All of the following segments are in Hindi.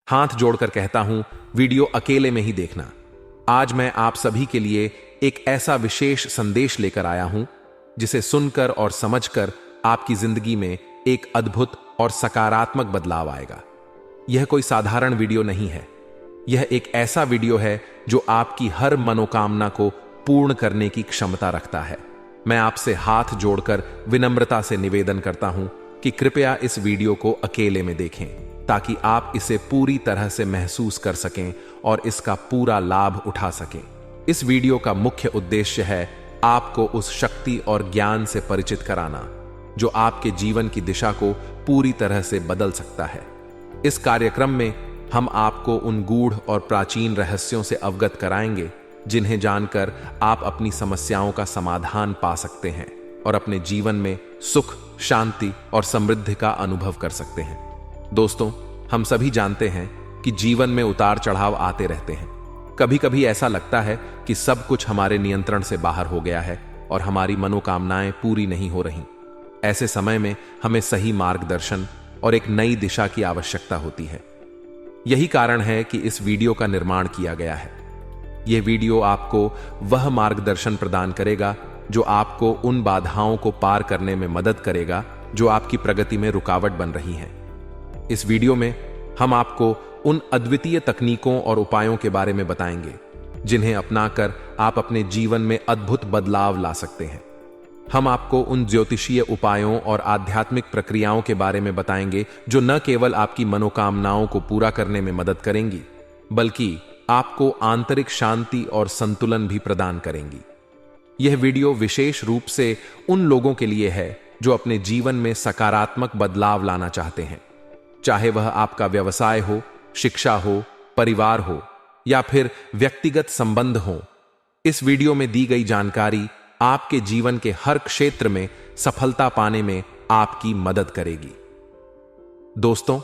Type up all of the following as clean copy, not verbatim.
हाथ जोड़कर कहता हूं, वीडियो अकेले में ही देखना। आज मैं आप सभी के लिए एक ऐसा विशेष संदेश लेकर आया हूं जिसे सुनकर और समझकर आपकी जिंदगी में एक अद्भुत और सकारात्मक बदलाव आएगा। यह कोई साधारण वीडियो नहीं है। यह एक ऐसा वीडियो है जो आपकी हर मनोकामना को पूर्ण करने की क्षमता रखता है। मैं आपसे हाथ जोड़कर विनम्रता से निवेदन करता हूं कि कृपया इस वीडियो को अकेले में देखें, ताकि आप इसे पूरी तरह से महसूस कर सकें और इसका पूरा लाभ उठा सकें। इस वीडियो का मुख्य उद्देश्य है आपको उस शक्ति और ज्ञान से परिचित कराना जो आपके जीवन की दिशा को पूरी तरह से बदल सकता है। इस कार्यक्रम में हम आपको उन गूढ़ और प्राचीन रहस्यों से अवगत कराएंगे जिन्हें जानकर आप अपनी समस्याओं का समाधान पा सकते हैं और अपने जीवन में सुख, शांति और समृद्धि का अनुभव कर सकते हैं। दोस्तों, हम सभी जानते हैं कि जीवन में उतार चढ़ाव आते रहते हैं। कभी कभी ऐसा लगता है कि सब कुछ हमारे नियंत्रण से बाहर हो गया है और हमारी मनोकामनाएं पूरी नहीं हो रहीं। ऐसे समय में हमें सही मार्गदर्शन और एक नई दिशा की आवश्यकता होती है। यही कारण है कि इस वीडियो का निर्माण किया गया है। यह वीडियो आपको वह मार्गदर्शन प्रदान करेगा जो आपको उन बाधाओं को पार करने में मदद करेगा जो आपकी प्रगति में रुकावट बन रही हैं। इस वीडियो में हम आपको उन अद्वितीय तकनीकों और उपायों के बारे में बताएंगे जिन्हें अपनाकर आप अपने जीवन में अद्भुत बदलाव ला सकते हैं। हम आपको उन ज्योतिषीय उपायों और आध्यात्मिक प्रक्रियाओं के बारे में बताएंगे जो न केवल आपकी मनोकामनाओं को पूरा करने में मदद करेंगी, बल्कि आपको आंतरिक शांति और संतुलन भी प्रदान करेंगी। यह वीडियो विशेष रूप से उन लोगों के लिए है जो अपने जीवन में सकारात्मक बदलाव लाना चाहते हैं, चाहे वह आपका व्यवसाय हो, शिक्षा हो, परिवार हो या फिर व्यक्तिगत संबंध हो। इस वीडियो में दी गई जानकारी आपके जीवन के हर क्षेत्र में सफलता पाने में आपकी मदद करेगी। दोस्तों,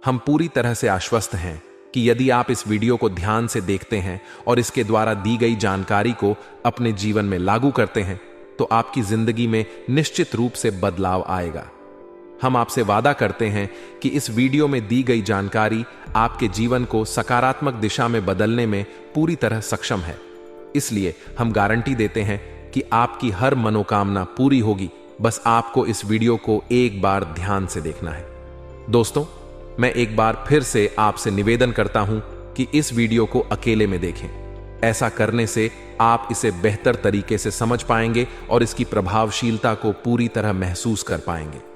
हम पूरी तरह से आश्वस्त हैं कि यदि आप इस वीडियो को ध्यान से देखते हैं और इसके द्वारा दी गई जानकारी को अपने जीवन में लागू करते हैं तो आपकी जिंदगी में निश्चित रूप से बदलाव आएगा। हम आपसे वादा करते हैं कि इस वीडियो में दी गई जानकारी आपके जीवन को सकारात्मक दिशा में बदलने में पूरी तरह सक्षम है। इसलिए हम गारंटी देते हैं कि आपकी हर मनोकामना पूरी होगी। बस आपको इस वीडियो को एक बार ध्यान से देखना है। दोस्तों, मैं एक बार फिर से आपसे निवेदन करता हूं कि इस वीडियो को अकेले में देखें। ऐसा करने से आप इसे बेहतर तरीके से समझ पाएंगे और इसकी प्रभावशीलता को पूरी तरह महसूस कर पाएंगे।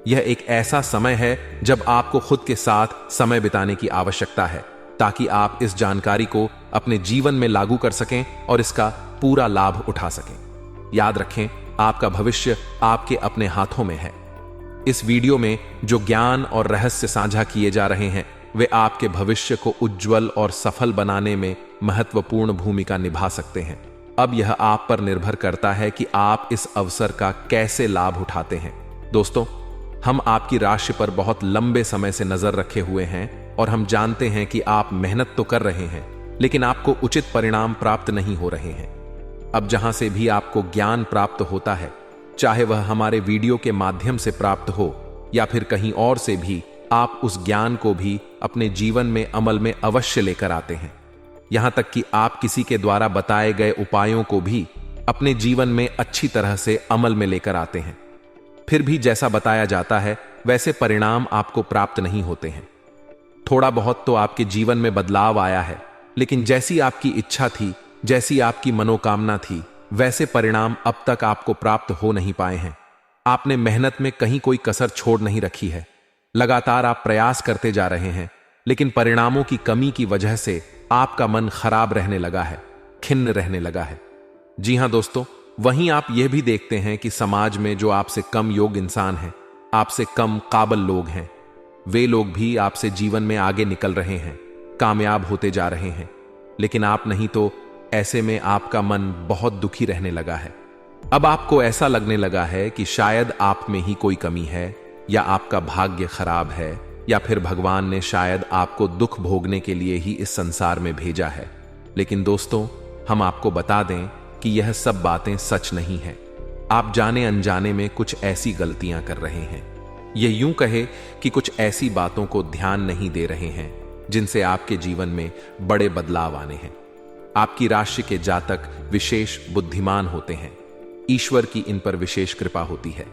यह एक ऐसा समय है जब आपको खुद के साथ समय बिताने की आवश्यकता है, ताकि आप इस जानकारी को अपने जीवन में लागू कर सकें और इसका पूरा लाभ उठा सकें। याद रखें, आपका भविष्य आपके अपने हाथों में है। इस वीडियो में जो ज्ञान और रहस्य साझा किए जा रहे हैं वे आपके भविष्य को उज्जवल और सफल बनाने में महत्वपूर्ण भूमिका निभा सकते हैं। अब यह आप पर निर्भर करता है कि आप इस अवसर का कैसे लाभ उठाते हैं। दोस्तों, हम आपकी राशि पर बहुत लंबे समय से नजर रखे हुए हैं और हम जानते हैं कि आप मेहनत तो कर रहे हैं, लेकिन आपको उचित परिणाम प्राप्त नहीं हो रहे हैं। अब जहां से भी आपको ज्ञान प्राप्त होता है, चाहे वह हमारे वीडियो के माध्यम से प्राप्त हो या फिर कहीं और से भी, आप उस ज्ञान को भी अपने जीवन में अमल में अवश्य लेकर आते हैं। यहां तक कि आप किसी के द्वारा बताए गए उपायों को भी अपने जीवन में अच्छी तरह से अमल में लेकर आते हैं। फिर भी जैसा बताया जाता है वैसे परिणाम आपको प्राप्त नहीं होते हैं। थोड़ा बहुत तो आपके जीवन में बदलाव आया है, लेकिन जैसी आपकी इच्छा थी, जैसी आपकी मनोकामना थी, वैसे परिणाम अब तक आपको प्राप्त हो नहीं पाए हैं। आपने मेहनत में कहीं कोई कसर छोड़ नहीं रखी है। लगातार आप प्रयास करते जा रहे हैं, लेकिन परिणामों की कमी की वजह से आपका मन खराब रहने लगा है, खिन्न रहने लगा है। जी हां दोस्तों, वहीं आप यह भी देखते हैं कि समाज में जो आपसे कम योग्य इंसान हैं, आपसे कम काबिल लोग हैं, वे लोग भी आपसे जीवन में आगे निकल रहे हैं, कामयाब होते जा रहे हैं, लेकिन आप नहीं। तो ऐसे में आपका मन बहुत दुखी रहने लगा है। अब आपको ऐसा लगने लगा है कि शायद आप में ही कोई कमी है, या आपका भाग्य खराब है, या फिर भगवान ने शायद आपको दुख भोगने के लिए ही इस संसार में भेजा है। लेकिन दोस्तों, हम आपको बता दें कि यह सब बातें सच नहीं है। आप जाने अनजाने में कुछ ऐसी गलतियां कर रहे हैं, ये यूं कहे कि कुछ ऐसी बातों को ध्यान नहीं दे रहे हैं जिनसे आपके जीवन में बड़े बदलाव आने हैं। आपकी राशि के जातक विशेष बुद्धिमान होते हैं। ईश्वर की इन पर विशेष कृपा होती है।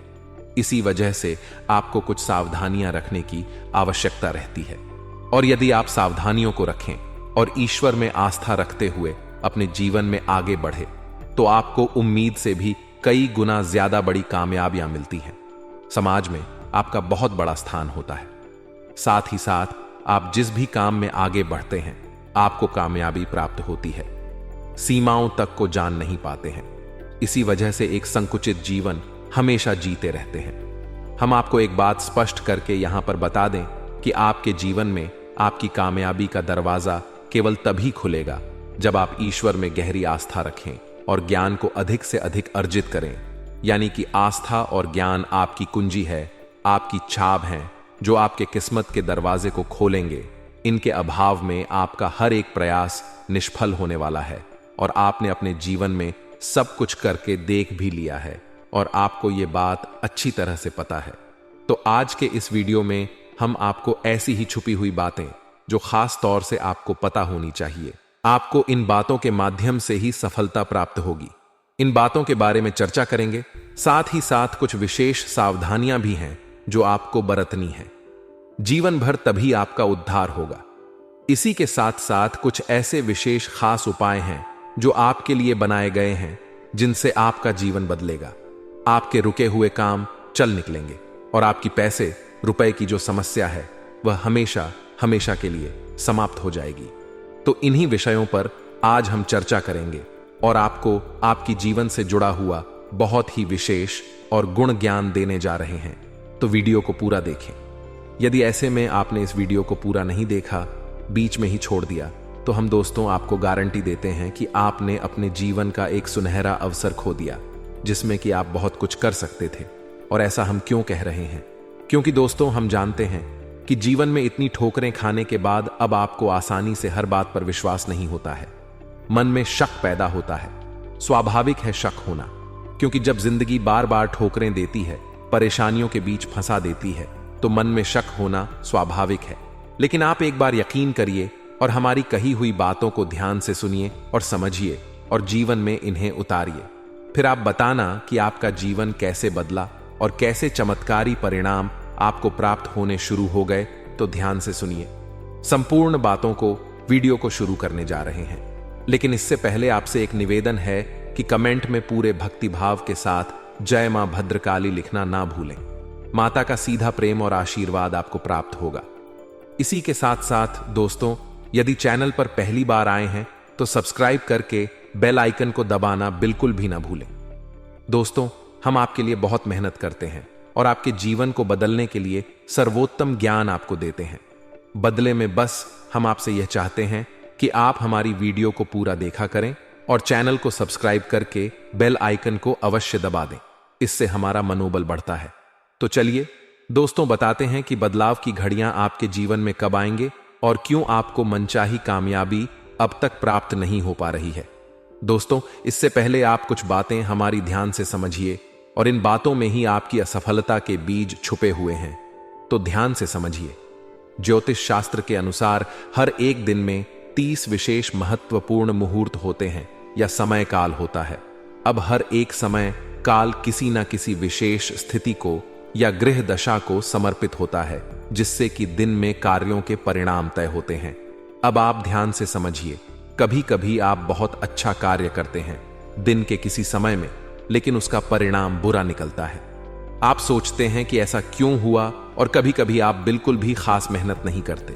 इसी वजह से आपको कुछ सावधानियां रखने की आवश्यकता रहती है। और यदि आप सावधानियों को रखें और ईश्वर में आस्था रखते हुए अपने जीवन में आगे बढ़े तो आपको उम्मीद से भी कई गुना ज्यादा बड़ी कामयाबियां मिलती हैं। समाज में आपका बहुत बड़ा स्थान होता है। साथ ही साथ आप जिस भी काम में आगे बढ़ते हैं आपको कामयाबी प्राप्त होती है। सीमाओं तक को जान नहीं पाते हैं। इसी वजह से एक संकुचित जीवन हमेशा जीते रहते हैं। हम आपको एक बात स्पष्ट करके यहां पर बता दें कि आपके जीवन में आपकी कामयाबी का दरवाजा केवल तभी खुलेगा जब आप ईश्वर में गहरी आस्था रखें और ज्ञान को अधिक से अधिक अर्जित करें। यानी कि आस्था और ज्ञान आपकी कुंजी है, आपकी छाप है जो आपके किस्मत के दरवाजे को खोलेंगे। इनके अभाव में आपका हर एक प्रयास निष्फल होने वाला है और आपने अपने जीवन में सब कुछ करके देख भी लिया है और आपको ये बात अच्छी तरह से पता है। तो आज के इस वीडियो में हम आपको ऐसी ही छुपी हुई बातें जो खास तौर से आपको पता होनी चाहिए, आपको इन बातों के माध्यम से ही सफलता प्राप्त होगी। इन बातों के बारे में चर्चा करेंगे। साथ ही साथ कुछ विशेष सावधानियां भी हैं जो आपको बरतनी है। जीवन भर तभी आपका उद्धार होगा। इसी के साथ साथ कुछ ऐसे विशेष खास उपाय हैं जो आपके लिए बनाए गए हैं जिनसे आपका जीवन बदलेगा। आपके रुके हुए काम चल निकलेंगे और आपकी पैसे रुपए की जो समस्या है वह हमेशा हमेशा के लिए समाप्त हो जाएगी। तो इन्हीं विषयों पर आज हम चर्चा करेंगे और आपको आपकी जीवन से जुड़ा हुआ बहुत ही विशेष और गुण ज्ञान देने जा रहे हैं। तो वीडियो को पूरा देखें। यदि ऐसे में आपने इस वीडियो को पूरा नहीं देखा, बीच में ही छोड़ दिया, तो हम दोस्तों आपको गारंटी देते हैं कि आपने अपने जीवन का एक सुनहरा अवसर खो दिया जिसमें कि आप बहुत कुछ कर सकते थे। और ऐसा हम क्यों कह रहे हैं? क्योंकि दोस्तों हम जानते हैं कि जीवन में इतनी ठोकरें खाने के बाद अब आपको आसानी से हर बात पर विश्वास नहीं होता है। मन में शक पैदा होता है। स्वाभाविक है शक होना, क्योंकि जब जिंदगी बार बार ठोकरें देती है, परेशानियों के बीच फंसा देती है, तो मन में शक होना स्वाभाविक है। लेकिन आप एक बार यकीन करिए और हमारी कही हुई बातों को ध्यान से सुनिए और समझिए और जीवन में इन्हें उतारिए। फिर आप बताना कि आपका जीवन कैसे बदला और कैसे चमत्कारी परिणाम आपको प्राप्त होने शुरू हो गए। तो ध्यान से सुनिए। संपूर्ण बातों को वीडियो को शुरू करने जा रहे हैं, लेकिन इससे पहले आपसे एक निवेदन है कि कमेंट में पूरे भक्तिभाव के साथ जय मां भद्रकाली लिखना ना भूलें। माता का सीधा प्रेम और आशीर्वाद आपको प्राप्त होगा। इसी के साथ साथ दोस्तों, यदि चैनल पर पहली बार आए हैं तो सब्सक्राइब करके बेल आइकन को दबाना बिल्कुल भी ना भूलें। दोस्तों, हम आपके लिए बहुत मेहनत करते हैं और आपके जीवन को बदलने के लिए सर्वोत्तम ज्ञान आपको देते हैं। बदले में बस हम आपसे यह चाहते हैं कि आप हमारी वीडियो को पूरा देखा करें और चैनल को सब्सक्राइब करके बेल आइकन को अवश्य दबा दें। इससे हमारा मनोबल बढ़ता है। तो चलिए दोस्तों, बताते हैं कि बदलाव की घड़ियां आपके जीवन में कब आएंगे और क्यों आपको मनचाही कामयाबी अब तक प्राप्त नहीं हो पा रही है। दोस्तों, इससे पहले आप कुछ बातें हमारी ध्यान से समझिए और इन बातों में ही आपकी असफलता के बीज छुपे हुए हैं। तो ध्यान से समझिए। ज्योतिष शास्त्र के अनुसार हर एक दिन में 30 विशेष महत्वपूर्ण मुहूर्त होते हैं या समय काल होता है। अब हर एक समय काल किसी न किसी विशेष स्थिति को या ग्रह दशा को समर्पित होता है, जिससे कि दिन में कार्यों के परिणाम तय होते हैं। अब आप ध्यान से समझिए। कभी कभी आप बहुत अच्छा कार्य करते हैं दिन के किसी समय में, लेकिन उसका परिणाम बुरा निकलता है। आप सोचते हैं कि ऐसा क्यों हुआ और कभी कभी आप बिल्कुल भी खास मेहनत नहीं करते,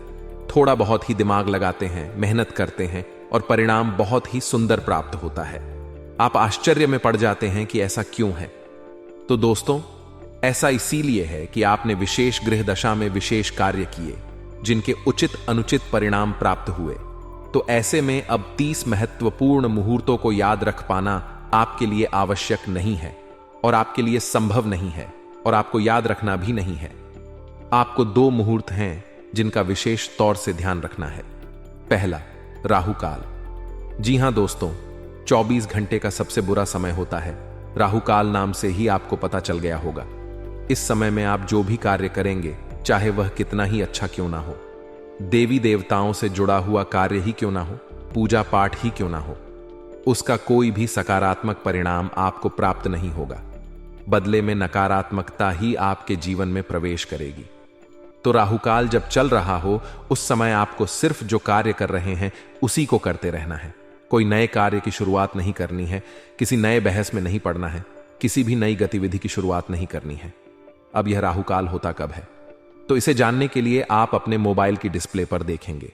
थोड़ा बहुत ही दिमाग लगाते हैं, मेहनत करते हैं और परिणाम बहुत ही सुंदर प्राप्त होता है। आप आश्चर्य में पड़ जाते हैं कि ऐसा क्यों है। तो दोस्तों, ऐसा इसीलिए है कि आपने विशेष ग्रह दशा में विशेष कार्य किए जिनके उचित अनुचित परिणाम प्राप्त हुए। तो ऐसे में अब 30 महत्वपूर्ण मुहूर्तों को याद रख पाना आपके लिए आवश्यक नहीं है और आपके लिए संभव नहीं है और आपको याद रखना भी नहीं है। आपको 2 मुहूर्त हैं जिनका विशेष तौर से ध्यान रखना है। पहला, राहु काल। जी हां दोस्तों, 24 घंटे का सबसे बुरा समय होता है। राहु काल नाम से ही आपको पता चल गया होगा। इस समय में आप जो भी कार्य करेंगे, चाहे वह कितना ही अच्छा क्यों ना हो, देवी देवताओं से जुड़ा हुआ कार्य ही क्यों ना हो, पूजा पाठ ही क्यों ना हो, उसका कोई भी सकारात्मक परिणाम आपको प्राप्त नहीं होगा। बदले में नकारात्मकता ही आपके जीवन में प्रवेश करेगी। तो राहुकाल जब चल रहा हो, उस समय आपको सिर्फ जो कार्य कर रहे हैं उसी को करते रहना है। कोई नए कार्य की शुरुआत नहीं करनी है, किसी नए बहस में नहीं पड़ना है, किसी भी नई गतिविधि की शुरुआत नहीं करनी है। अब यह राहुकाल होता कब है, तो इसे जानने के लिए आप अपने मोबाइल की डिस्प्ले पर देखेंगे।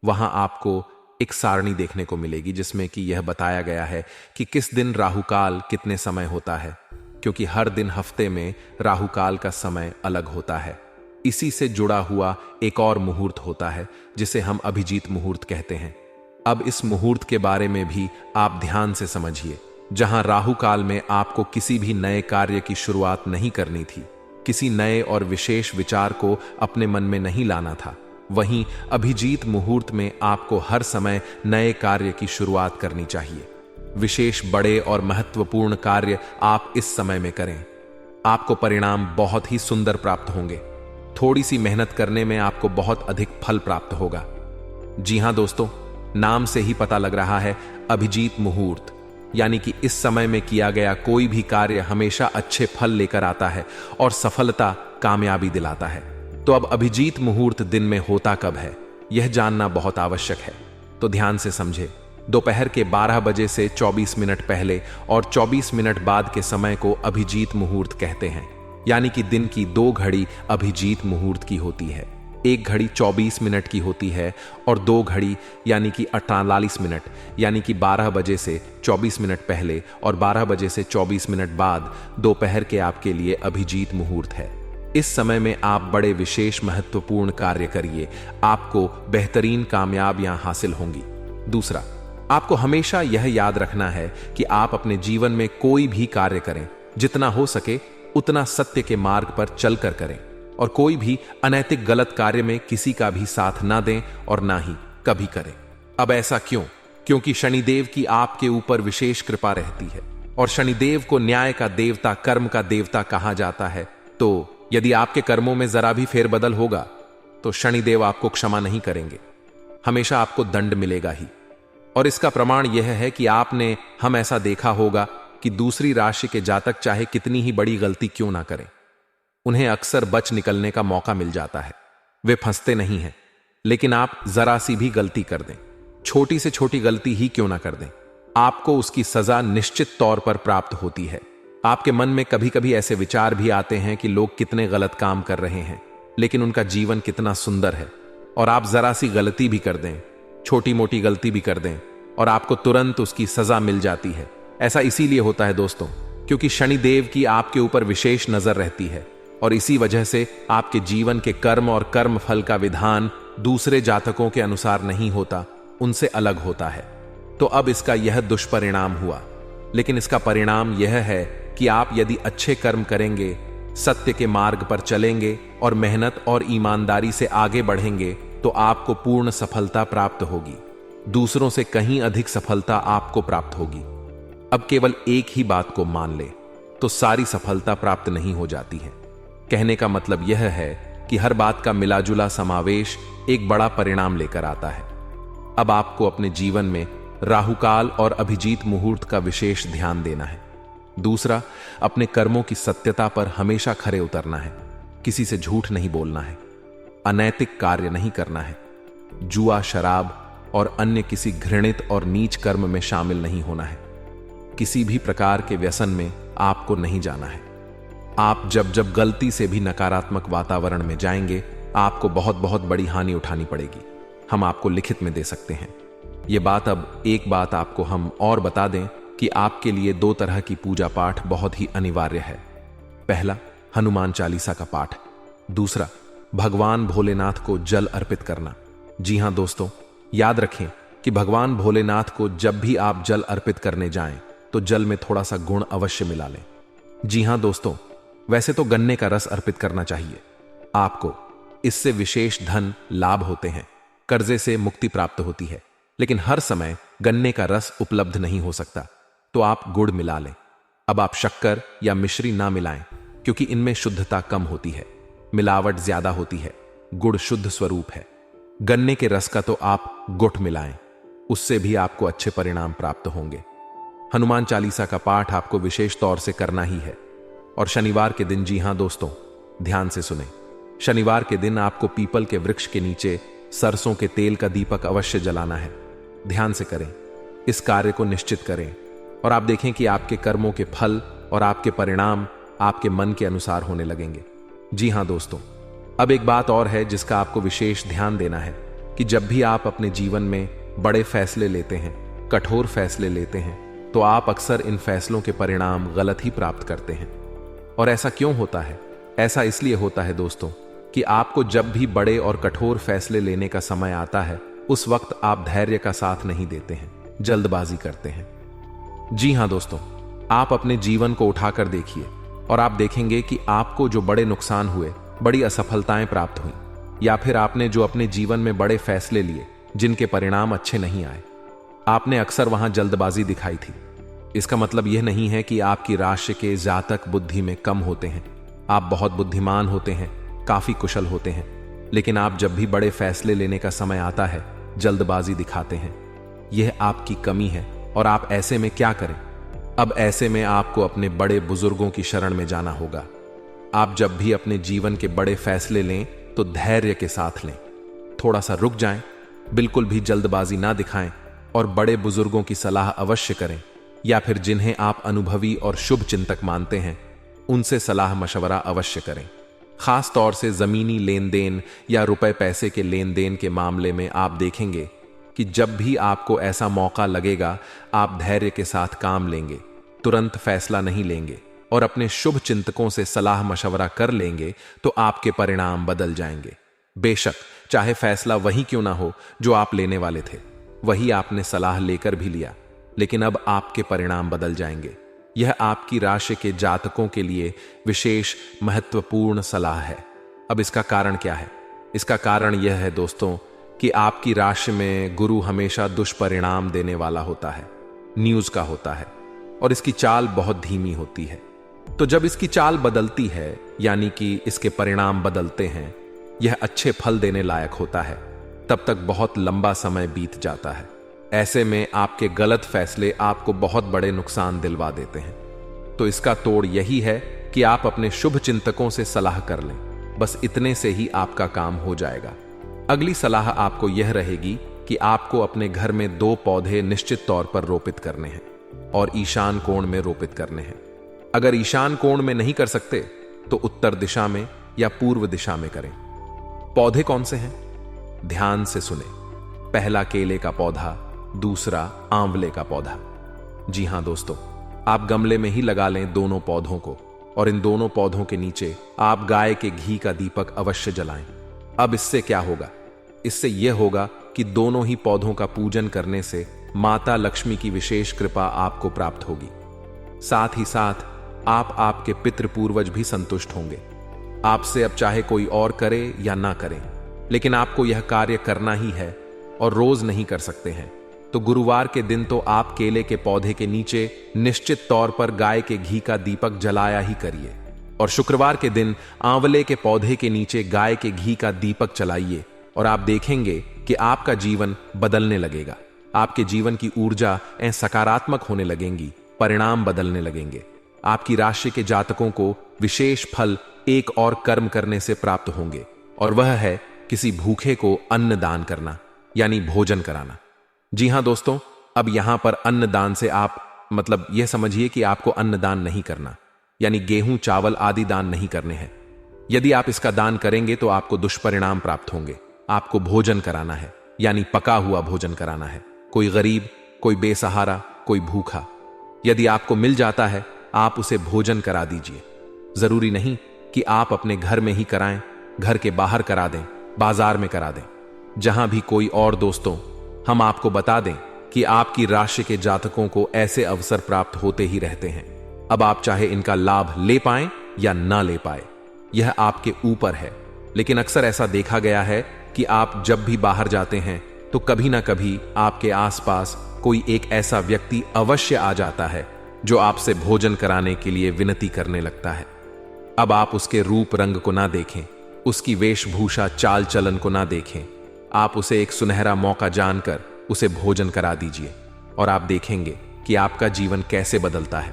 वहां आपको एक सारणी देखने को मिलेगी जिसमें कि यह बताया गया है कि किस दिन राहुकाल कितने समय होता है, क्योंकि हर दिन हफ्ते में राहुकाल का समय अलग होता है। इसी से जुड़ा हुआ एक और मुहूर्त होता है जिसे हम अभिजीत मुहूर्त कहते हैं। अब इस मुहूर्त के बारे में भी आप ध्यान से समझिए। जहां राहुकाल में आपको किसी भी नए कार्य की शुरुआत नहीं करनी थी, किसी नए और विशेष विचार को अपने मन में नहीं लाना था, वहीं अभिजीत मुहूर्त में आपको हर समय नए कार्य की शुरुआत करनी चाहिए। विशेष बड़े और महत्वपूर्ण कार्य आप इस समय में करें, आपको परिणाम बहुत ही सुंदर प्राप्त होंगे। थोड़ी सी मेहनत करने में आपको बहुत अधिक फल प्राप्त होगा। जी हां दोस्तों, नाम से ही पता लग रहा है, अभिजीत मुहूर्त यानी कि इस समय में किया गया कोई भी कार्य हमेशा अच्छे फल लेकर आता है और सफलता, कामयाबी दिलाता है। तो अब अभिजीत मुहूर्त दिन में होता कब है, यह जानना बहुत आवश्यक है। तो ध्यान से समझे। दोपहर के 12 बजे से 24 मिनट पहले और 24 मिनट बाद के समय को अभिजीत मुहूर्त कहते हैं। यानी कि दिन की 2 घड़ी अभिजीत मुहूर्त की होती है। एक घड़ी 24 मिनट की होती है और 2 घड़ी यानी कि 48 मिनट यानी कि 12 बजे से 24 मिनट पहले और 12 बजे से 24 मिनट बाद दोपहर के आपके लिए अभिजीत मुहूर्त है। इस समय में आप बड़े विशेष महत्वपूर्ण कार्य करिए, आपको बेहतरीन कामयाबियां हासिल होंगी। दूसरा, आपको हमेशा यह याद रखना है कि आप अपने जीवन में कोई भी कार्य करें, जितना हो सके उतना सत्य के मार्ग पर चलकर करें और कोई भी अनैतिक गलत कार्य में किसी का भी साथ ना दें और ना ही कभी करें। अब ऐसा क्यों? क्योंकि शनिदेव की आपके ऊपर विशेष कृपा रहती है और शनिदेव को न्याय का देवता, कर्म का देवता कहा जाता है। तो यदि आपके कर्मों में जरा भी फेरबदल होगा तो शनिदेव आपको क्षमा नहीं करेंगे, हमेशा आपको दंड मिलेगा ही। और इसका प्रमाण यह है कि आपने हम ऐसा देखा होगा कि दूसरी राशि के जातक चाहे कितनी ही बड़ी गलती क्यों ना करें, उन्हें अक्सर बच निकलने का मौका मिल जाता है। वे फंसते नहीं हैं। लेकिन आप जरा सी भी गलती कर दें, छोटी से छोटी गलती ही क्यों ना कर दें, आपको उसकी सजा निश्चित तौर पर प्राप्त होती है। आपके मन में कभी कभी ऐसे विचार भी आते हैं कि लोग कितने गलत काम कर रहे हैं, लेकिन उनका जीवन कितना सुंदर है। और आप जरा सी गलती भी कर दें, छोटी मोटी गलती भी कर दें और आपको तुरंत उसकी सजा मिल जाती है। ऐसा इसीलिए होता है दोस्तों, क्योंकि शनिदेव की आपके ऊपर विशेष नजर रहती है और इसी वजह से आपके जीवन के कर्म और कर्म फल का विधान दूसरे जातकों के अनुसार नहीं होता, उनसे अलग होता है। तो अब इसका यह दुष्परिणाम हुआ। लेकिन इसका परिणाम यह है कि आप यदि अच्छे कर्म करेंगे, सत्य के मार्ग पर चलेंगे और मेहनत और ईमानदारी से आगे बढ़ेंगे तो आपको पूर्ण सफलता प्राप्त होगी। दूसरों से कहीं अधिक सफलता आपको प्राप्त होगी। अब केवल एक ही बात को मान ले तो सारी सफलता प्राप्त नहीं हो जाती है। कहने का मतलब यह है कि हर बात का मिलाजुला समावेश एक बड़ा परिणाम लेकर आता है। अब आपको अपने जीवन में राहुकाल और अभिजीत मुहूर्त का विशेष ध्यान देना है। दूसरा, अपने कर्मों की सत्यता पर हमेशा खरे उतरना है। किसी से झूठ नहीं बोलना है, अनैतिक कार्य नहीं करना है, जुआ, शराब और अन्य किसी घृणित और नीच कर्म में शामिल नहीं होना है। किसी भी प्रकार के व्यसन में आपको नहीं जाना है। आप जब जब गलती से भी नकारात्मक वातावरण में जाएंगे, आपको बहुत बहुत बड़ी हानि उठानी पड़ेगी। हम आपको लिखित में दे सकते हैं ये बात। अब एक बात आपको हम और बता दें कि आपके लिए 2 तरह की पूजा पाठ बहुत ही अनिवार्य है। पहला, हनुमान चालीसा का पाठ। दूसरा, भगवान भोलेनाथ को जल अर्पित करना। जी हां दोस्तों, याद रखें कि भगवान भोलेनाथ को जब भी आप जल अर्पित करने जाएं तो जल में थोड़ा सा गुड़ अवश्य मिला लें। जी हां दोस्तों, वैसे तो गन्ने का रस अर्पित करना चाहिए आपको, इससे विशेष धन लाभ होते हैं, कर्जे से मुक्ति प्राप्त होती है। लेकिन हर समय गन्ने का रस उपलब्ध नहीं हो सकता, तो आप गुड़ मिला लें। अब आप शक्कर या मिश्री ना मिलाएं, क्योंकि इनमें शुद्धता कम होती है, मिलावट ज्यादा होती है। गुड़ शुद्ध स्वरूप है। गन्ने के रस का तो आप गुठ मिलाएं, उससे भी आपको अच्छे परिणाम प्राप्त होंगे। हनुमान चालीसा का पाठ आपको विशेष तौर से करना ही है। और शनिवार के दिन, जी हां दोस्तों, ध्यान से सुने, शनिवार के दिन आपको पीपल के वृक्ष के नीचे सरसों के तेल का दीपक अवश्य जलाना है। ध्यान से करें, इस कार्य को निश्चित करें और आप देखें कि आपके कर्मों के फल और आपके परिणाम आपके मन के अनुसार होने लगेंगे। जी हां दोस्तों, अब एक बात और है जिसका आपको विशेष ध्यान देना है कि जब भी आप अपने जीवन में बड़े फैसले लेते हैं, कठोर फैसले लेते हैं, तो आप अक्सर इन फैसलों के परिणाम गलत ही प्राप्त करते हैं। और ऐसा क्यों होता है? ऐसा इसलिए होता है दोस्तों कि आपको जब भी बड़े और कठोर फैसले लेने का समय आता है, उस वक्त आप धैर्य का साथ नहीं देते हैं, जल्दबाजी करते हैं। जी हां दोस्तों, आप अपने जीवन को उठाकर देखिए और आप देखेंगे कि आपको जो बड़े नुकसान हुए, बड़ी असफलताएं प्राप्त हुई, या फिर आपने जो अपने जीवन में बड़े फैसले लिए जिनके परिणाम अच्छे नहीं आए, आपने अक्सर वहां जल्दबाजी दिखाई थी। इसका मतलब यह नहीं है कि आपकी राशि के जातक बुद्धि में कम होते हैं। आप बहुत बुद्धिमान होते हैं, काफी कुशल होते हैं, लेकिन आप जब भी बड़े फैसले लेने का समय आता है, जल्दबाजी दिखाते हैं। यह आपकी कमी है और आप ऐसे में क्या करें? अब ऐसे में आपको अपने बड़े बुजुर्गों की शरण में जाना होगा। आप जब भी अपने जीवन के बड़े फैसले लें तो धैर्य के साथ लें, थोड़ा सा रुक जाएं, बिल्कुल भी जल्दबाजी ना दिखाएं और बड़े बुजुर्गों की सलाह अवश्य करें, या फिर जिन्हें आप अनुभवी और शुभ चिंतक मानते हैं उनसे सलाह मशवरा अवश्य करें। खास तौर से जमीनी लेन देन या रुपए पैसे के लेन देन के मामले में आप देखेंगे कि जब भी आपको ऐसा मौका लगेगा, आप धैर्य के साथ काम लेंगे, तुरंत फैसला नहीं लेंगे और अपने शुभ चिंतकों से सलाह मशवरा कर लेंगे तो आपके परिणाम बदल जाएंगे। बेशक चाहे फैसला वही क्यों ना हो जो आप लेने वाले थे, वही आपने सलाह लेकर भी लिया, लेकिन अब आपके परिणाम बदल जाएंगे। यह आपकी राशि के जातकों के लिए विशेष महत्वपूर्ण सलाह है। अब इसका कारण क्या है? इसका कारण यह है दोस्तों कि आपकी राशि में गुरु हमेशा दुष्परिणाम देने वाला होता है, न्यूज का होता है, और इसकी चाल बहुत धीमी होती है। तो जब इसकी चाल बदलती है, यानी कि इसके परिणाम बदलते हैं, यह अच्छे फल देने लायक होता है, तब तक बहुत लंबा समय बीत जाता है। ऐसे में आपके गलत फैसले आपको बहुत बड़े नुकसान दिलवा देते हैं। तो इसका तोड़ यही है कि आप अपने शुभ चिंतकों से सलाह कर लें, बस इतने से ही आपका काम हो जाएगा। अगली सलाह आपको यह रहेगी कि आपको अपने घर में 2 पौधे निश्चित तौर पर रोपित करने हैं और ईशान कोण में रोपित करने हैं। अगर ईशान कोण में नहीं कर सकते तो उत्तर दिशा में या पूर्व दिशा में करें। पौधे कौन से हैं? ध्यान से सुने। पहला केले का पौधा, दूसरा आंवले का पौधा। जी हां दोस्तों, आप गमले में ही लगा लें दोनों पौधों को और इन दोनों पौधों के नीचे आप गाय के घी का दीपक अवश्य जलाएं। अब इससे क्या होगा? इससे यह होगा कि दोनों ही पौधों का पूजन करने से माता लक्ष्मी की विशेष कृपा आपको प्राप्त होगी। साथ ही साथ आप आपके पितृ पूर्वज भी संतुष्ट होंगे। आपसे अब चाहे कोई और करे या ना करे, लेकिन आपको यह कार्य करना ही है और रोज नहीं कर सकते हैं, तो गुरुवार के दिन तो आप केले के पौधे के नीचे निश्चित तौर पर गाय के घी का दीपक जलाया ही करिए, और शुक्रवार के दिन आंवले के पौधे के नीचे गाय के घी का दीपक जलाइए, और आप देखेंगे कि आपका जीवन बदलने लगेगा। आपके जीवन की ऊर्जा सकारात्मक होने लगेंगी, परिणाम बदलने लगेंगे। आपकी राशि के जातकों को विशेष फल एक और कर्म करने से प्राप्त होंगे, और वह है किसी भूखे को अन्न दान करना, यानी भोजन कराना। जी हां दोस्तों, अब यहां पर अन्न दान से आप मतलब यह समझिए कि आपको अन्न दान नहीं करना, यानी गेहूं चावल आदि दान नहीं करने हैं। यदि आप इसका दान करेंगे तो आपको दुष्परिणाम प्राप्त होंगे। आपको भोजन कराना है, यानी पका हुआ भोजन कराना है। कोई गरीब, कोई बेसहारा, कोई भूखा, यदि आपको मिल जाता है आप उसे भोजन करा दीजिए। जरूरी नहीं कि आप अपने घर में ही कराएं, घर के बाहर करा दें, बाजार में करा दें, जहां भी कोई और। दोस्तों, हम आपको बता दें कि आपकी राशि के जातकों को ऐसे अवसर प्राप्त होते ही रहते हैं। अब आप चाहे इनका लाभ ले पाएं या ना ले पाए, यह आपके ऊपर है, लेकिन अक्सर ऐसा देखा गया है कि आप जब भी बाहर जाते हैं तो कभी ना कभी आपके आसपास कोई एक ऐसा व्यक्ति अवश्य आ जाता है जो आपसे भोजन कराने के लिए विनती करने लगता है। अब आप उसके रूप रंग को ना देखें, उसकी वेशभूषा चाल चलन को ना देखें, आप उसे एक सुनहरा मौका जानकर उसे भोजन करा दीजिए और आप देखेंगे कि आपका जीवन कैसे बदलता है।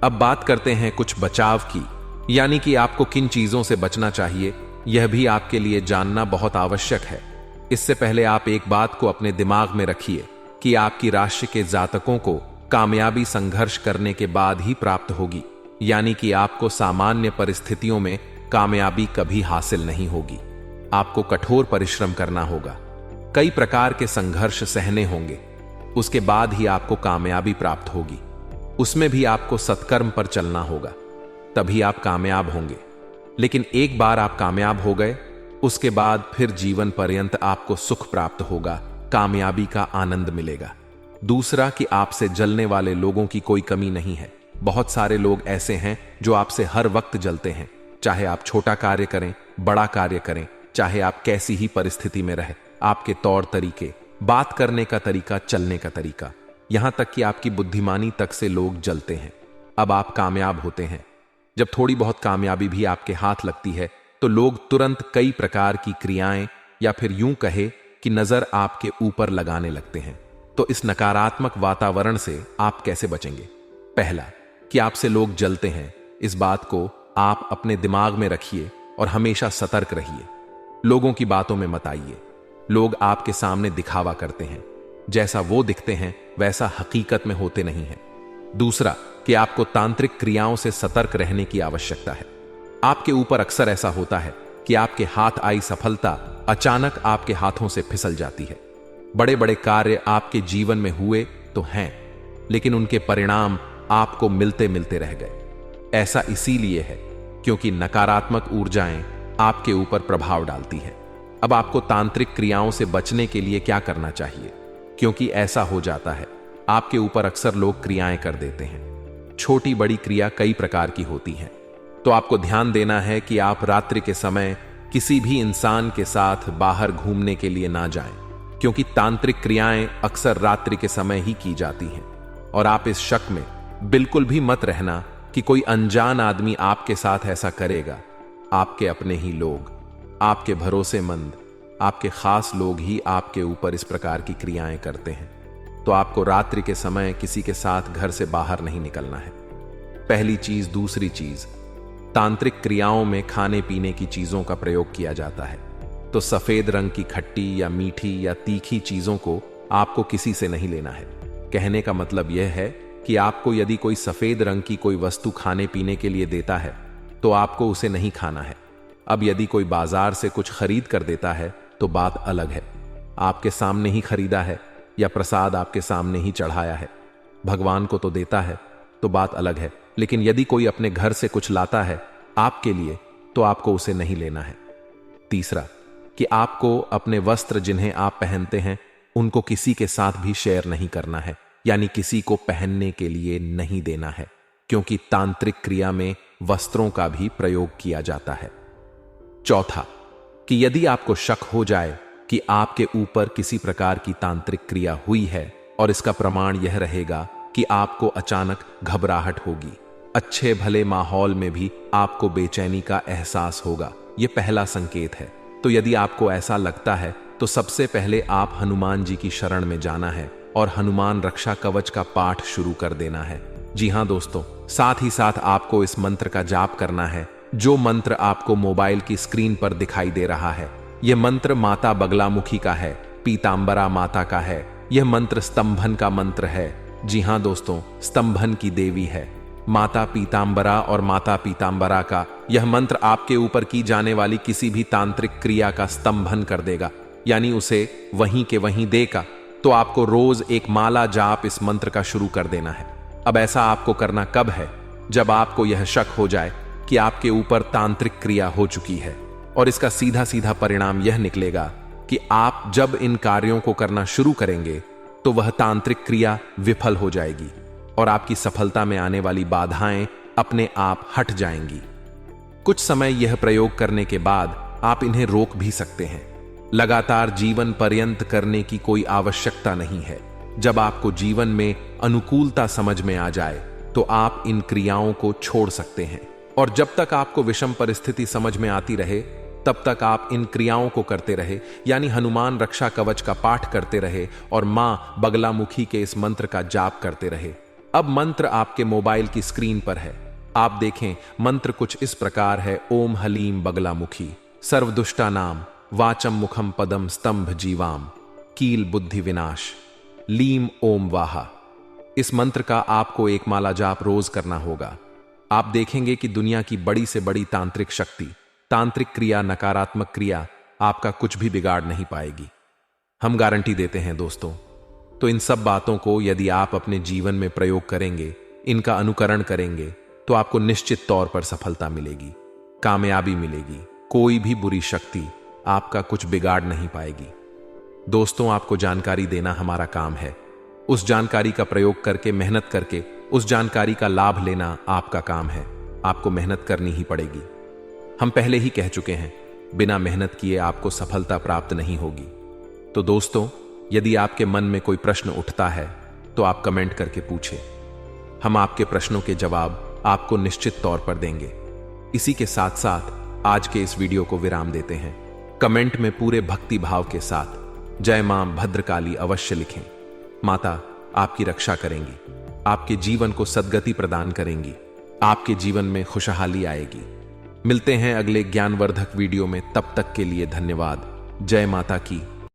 अब बात करते हैं कुछ बचाव की, यानी कि आपको किन चीजों से बचना चाहिए, यह भी आपके लिए जानना बहुत आवश्यक है। इससे पहले आप एक बात को अपने दिमाग में रखिए कि आपकी राशि के जातकों को कामयाबी संघर्ष करने के बाद ही प्राप्त होगी, यानी कि आपको सामान्य परिस्थितियों में कामयाबी कभी हासिल नहीं होगी। आपको कठोर परिश्रम करना होगा, कई प्रकार के संघर्ष सहने होंगे, उसके बाद ही आपको कामयाबी प्राप्त होगी। उसमें भी आपको सत्कर्म पर चलना होगा, तभी आप कामयाब होंगे। लेकिन एक बार आप कामयाब हो गए, उसके बाद फिर जीवन पर्यंत आपको सुख प्राप्त होगा, कामयाबी का आनंद मिलेगा। दूसरा कि आपसे जलने वाले लोगों की कोई कमी नहीं है। बहुत सारे लोग ऐसे हैं जो आपसे हर वक्त जलते हैं, चाहे आप छोटा कार्य करें, बड़ा कार्य करें, चाहे आप कैसी ही परिस्थिति में रहे। आपके तौर तरीके, बात करने का तरीका, चलने का तरीका, यहां तक कि आपकी बुद्धिमानी तक से लोग जलते हैं। अब आप कामयाब होते हैं, जब थोड़ी बहुत कामयाबी भी आपके हाथ लगती है तो लोग तुरंत कई प्रकार की क्रियाएं या फिर यूं कहे कि नजर आपके ऊपर लगाने लगते हैं। तो इस नकारात्मक वातावरण से आप कैसे बचेंगे? पहला कि आपसे लोग जलते हैं, इस बात को आप अपने दिमाग में रखिए और हमेशा सतर्क रहिए। लोगों की बातों में मत आइए। लोग आपके सामने दिखावा करते हैं, जैसा वो दिखते हैं वैसा हकीकत में होते नहीं हैं। दूसरा कि आपको तांत्रिक क्रियाओं से सतर्क रहने की आवश्यकता है। आपके ऊपर अक्सर ऐसा होता है कि आपके हाथ आई सफलता अचानक आपके हाथों से फिसल जाती है। बड़े बड़े कार्य आपके जीवन में हुए तो हैं, लेकिन उनके परिणाम आपको मिलते मिलते रह गए। ऐसा इसीलिए है क्योंकि नकारात्मक ऊर्जाएं आपके ऊपर प्रभाव डालती है। अब आपको तांत्रिक क्रियाओं से बचने के लिए क्या करना चाहिए? क्योंकि ऐसा हो जाता है, आपके ऊपर अक्सर लोग क्रियाएं कर देते हैं। छोटी बड़ी क्रिया कई प्रकार की होती हैं, तो आपको ध्यान देना है कि आप रात्रि के समय किसी भी इंसान के साथ बाहर घूमने के लिए ना जाएं, क्योंकि तांत्रिक क्रियाएं अक्सर रात्रि के समय ही की जाती हैं। और आप इस शक में बिल्कुल भी मत रहना कि कोई अनजान आदमी आपके साथ ऐसा करेगा। आपके अपने ही लोग, आपके भरोसेमंद, आपके खास लोग ही आपके ऊपर इस प्रकार की क्रियाएं करते हैं। तो आपको रात्रि के समय किसी के साथ घर से बाहर नहीं निकलना है, पहली चीज। दूसरी चीज, तांत्रिक क्रियाओं में खाने पीने की चीजों का प्रयोग किया जाता है, तो सफेद रंग की खट्टी या मीठी या तीखी चीजों को आपको किसी से नहीं लेना है। कहने का मतलब यह है कि आपको यदि कोई सफेद रंग की कोई वस्तु खाने पीने के लिए देता है तो आपको उसे नहीं खाना है। अब यदि कोई बाजार से कुछ खरीद कर देता है तो बात अलग है, आपके सामने ही खरीदा है या प्रसाद आपके सामने ही चढ़ाया है, भगवान को तो देता है, तो बात अलग है। लेकिन यदि कोई अपने घर से कुछ लाता है आपके लिए तो आपको उसे नहीं लेना है। तीसरा कि आपको अपने वस्त्र जिन्हें आप पहनते हैं उनको किसी के साथ भी शेयर नहीं करना है, यानी किसी को पहनने के लिए नहीं देना है, क्योंकि तांत्रिक क्रिया में वस्त्रों का भी प्रयोग किया जाता है। चौथा कि यदि आपको शक हो जाए कि आपके ऊपर किसी प्रकार की तांत्रिक क्रिया हुई है और इसका प्रमाण यह रहेगा कि आपको अचानक घबराहट होगी, अच्छे भले माहौल में भी आपको बेचैनी का एहसास होगा, यह पहला संकेत है। तो यदि आपको ऐसा लगता है तो सबसे पहले आप हनुमान जी की शरण में जाना है और हनुमान रक्षा कवच का पाठ शुरू कर देना है। जी हां दोस्तों, साथ ही साथ आपको इस मंत्र का जाप करना है, जो मंत्र आपको मोबाइल की स्क्रीन पर दिखाई दे रहा है। यह मंत्र माता बगलामुखी का है, पीतांबरा माता का है। यह मंत्र स्तंभन का मंत्र है। जी हां दोस्तों, स्तंभन की देवी है माता पीतांबरा, और माता पीतांबरा का यह मंत्र आपके ऊपर की जाने वाली किसी भी तांत्रिक क्रिया का स्तंभन कर देगा, यानी उसे वहीं के वहीं देगा। तो आपको रोज एक माला जाप इस मंत्र का शुरू कर देना है। अब ऐसा आपको करना कब है? जब आपको यह शक हो जाए कि आपके ऊपर तांत्रिक क्रिया हो चुकी है, और इसका सीधा सीधा परिणाम यह निकलेगा कि आप जब इन कार्यों को करना शुरू करेंगे तो वह तांत्रिक क्रिया विफल हो जाएगी और आपकी सफलता में आने वाली बाधाएं अपने आप हट जाएंगी। कुछ समय यह प्रयोग करने के बाद आप इन्हें रोक भी सकते हैं। लगातार जीवन पर्यंत करने की कोई आवश्यकता नहीं है। जब आपको जीवन में अनुकूलता समझ में आ जाए तो आप इन क्रियाओं को छोड़ सकते हैं, और जब तक आपको विषम परिस्थिति समझ में आती रहे तब तक आप इन क्रियाओं को करते रहे, यानी हनुमान रक्षा कवच का पाठ करते रहे और मां बगलामुखी के इस मंत्र का जाप करते रहे। अब मंत्र आपके मोबाइल की स्क्रीन पर है। आप देखें, मंत्र कुछ इस प्रकार है। ओम हलीम बगलामुखी सर्वदुष्टा नाम वाचम मुखम पदम स्तंभ जीवाम कील बुद्धि विनाश लीम ओम वाहा। इस मंत्र का आपको एक माला जाप रोज करना होगा। आप देखेंगे कि दुनिया की बड़ी से बड़ी तांत्रिक शक्ति, तांत्रिक क्रिया, नकारात्मक क्रिया आपका कुछ भी बिगाड़ नहीं पाएगी। हम गारंटी देते हैं दोस्तों। तो इन सब बातों को यदि आप अपने जीवन में प्रयोग करेंगे, इनका अनुकरण करेंगे, तो आपको निश्चित तौर पर सफलता मिलेगी, कामयाबी मिलेगी। कोई भी बुरी शक्ति आपका कुछ बिगाड़ नहीं पाएगी। दोस्तों, आपको जानकारी देना हमारा काम है। उस जानकारी का प्रयोग करके, मेहनत करके उस जानकारी का लाभ लेना आपका काम है। आपको मेहनत करनी ही पड़ेगी। हम पहले ही कह चुके हैं, बिना मेहनत किए आपको सफलता प्राप्त नहीं होगी। तो दोस्तों, यदि आपके मन में कोई प्रश्न उठता है तो आप कमेंट करके पूछें। हम आपके प्रश्नों के जवाब आपको निश्चित तौर पर देंगे। इसी के साथ साथ आज के इस वीडियो को विराम देते हैं। कमेंट में पूरे भक्ति भाव के साथ जय मां भद्रकाली अवश्य लिखें। माता आपकी रक्षा करेंगी, आपके जीवन को सद्गति प्रदान करेंगी, आपके जीवन में खुशहाली आएगी। मिलते हैं अगले ज्ञानवर्धक वीडियो में। तब तक के लिए धन्यवाद। जय माता की।